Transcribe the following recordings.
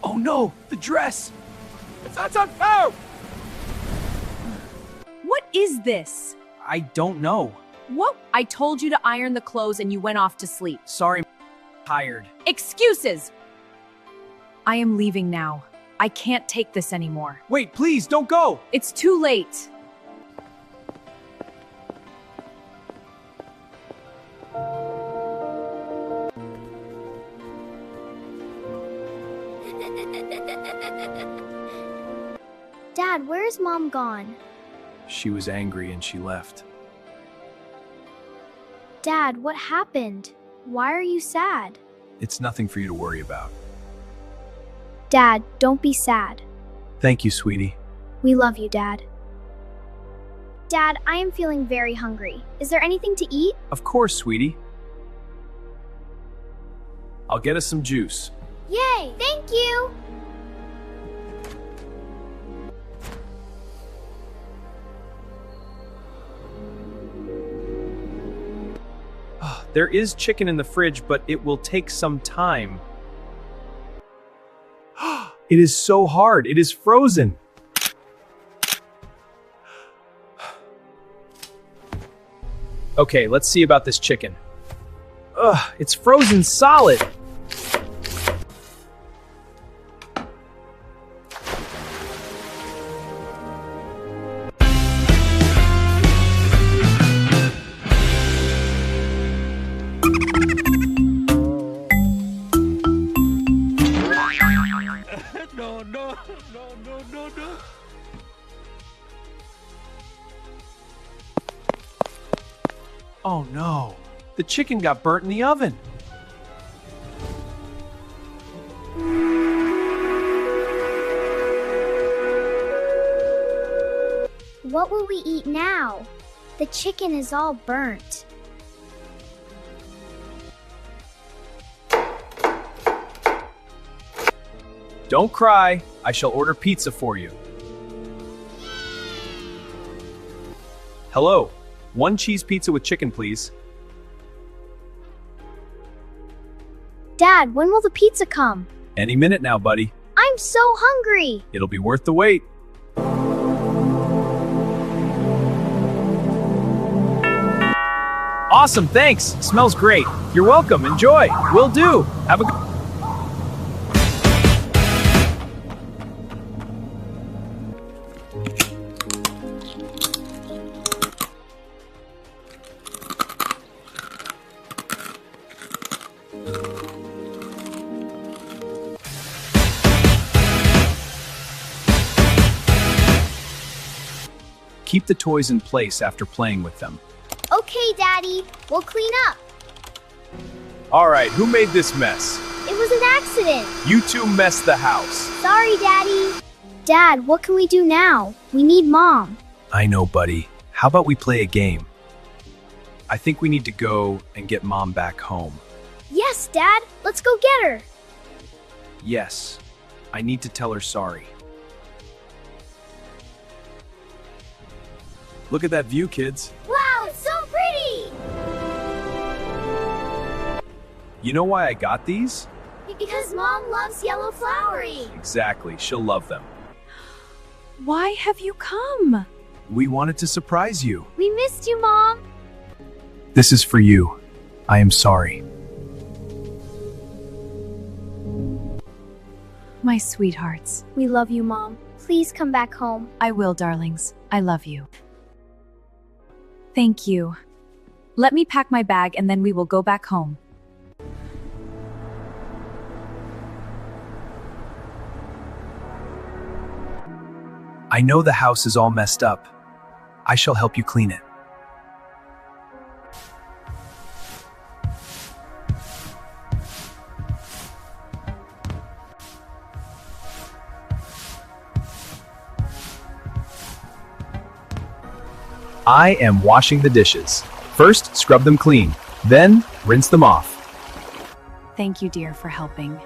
Oh no, the dress! That's unfair! What is this? I don't know. What? I told you to iron the clothes and you went off to sleep. Sorry, I'm tired. Excuses! I am leaving now. I can't take this anymore. Wait, please, don't go! It's too late. Dad, where's Mom gone? She was angry and she left. Dad, what happened? Why are you sad? It's nothing for you to worry about. Dad, don't be sad. Thank you, sweetie. We love you, Dad. Dad, I am feeling very hungry. Is there anything to eat? Of course, sweetie. I'll get us some juice. Yay! Thank you! There is chicken in the fridge, but it will take some time. It is so hard. It is frozen. Okay, let's see about this chicken. Ugh, it's frozen solid. No. Oh no, the chicken got burnt in the oven. What will we eat now? The chicken is all burnt. Don't cry. I shall order pizza for you. Hello. 1 cheese pizza with chicken, please. Dad, when will the pizza come? Any minute now, buddy. I'm so hungry. It'll be worth the wait. Awesome, thanks. Smells great. You're welcome. Enjoy. Will do. Have a good... Keep the toys in place after playing with them. Okay, Daddy. We'll clean up. All right, who made this mess? It was an accident. You two messed the house. Sorry, Daddy. Dad, what can we do now? We need Mom. I know, buddy. How about we play a game? I think we need to go and get Mom back home. Yes, Dad. Let's go get her. Yes, I need to tell her sorry. Look at that view, kids. Wow, it's so pretty! You know why I got these? Because Mom loves yellow flowering. Exactly, she'll love them. Why have you come? We wanted to surprise you. We missed you, Mom. This is for you. I am sorry. My sweethearts. We love you, Mom. Please come back home. I will, darlings. I love you. Thank you. Let me pack my bag and then we will go back home. I know the house is all messed up. I shall help you clean it. I am washing the dishes. First, scrub them clean. Then, rinse them off. Thank you, dear, for helping.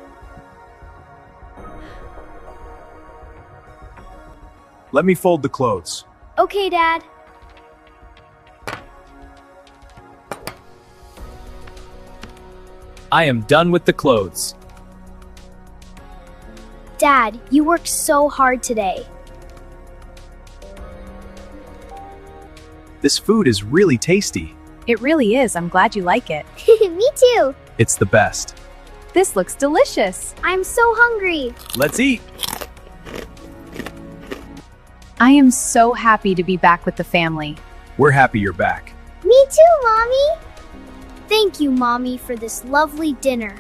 Let me fold the clothes. Okay, Dad. I am done with the clothes. Dad, you worked so hard today. This food is really tasty. It really is. I'm glad you like it. Me too. It's the best. This looks delicious. I'm so hungry. Let's eat. I am so happy to be back with the family. We're happy you're back. Me too, Mommy. Thank you, Mommy, for this lovely dinner.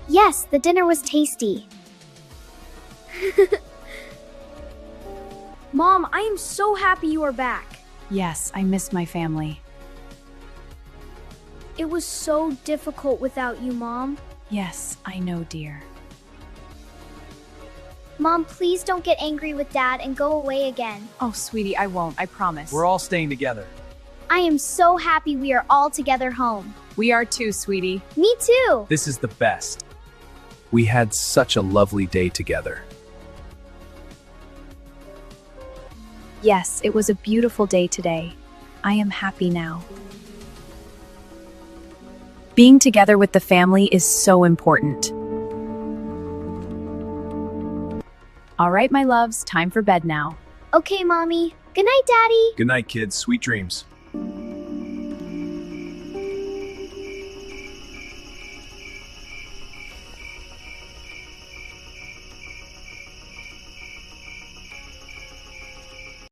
Yes, the dinner was tasty. Mom, I am so happy you are back. Yes, I miss my family. It was so difficult without you, Mom. Yes, I know, dear. Mom, please don't get angry with Dad and go away again. Oh, sweetie, I won't. I promise. We're all staying together. I am so happy we are all together home. We are too, sweetie. Me too. This is the best. We had such a lovely day together. Yes, it was a beautiful day today. I am happy now. Being together with the family is so important. All right, my loves, time for bed now. Okay, Mommy. Good night, Daddy. Good night, kids. Sweet dreams.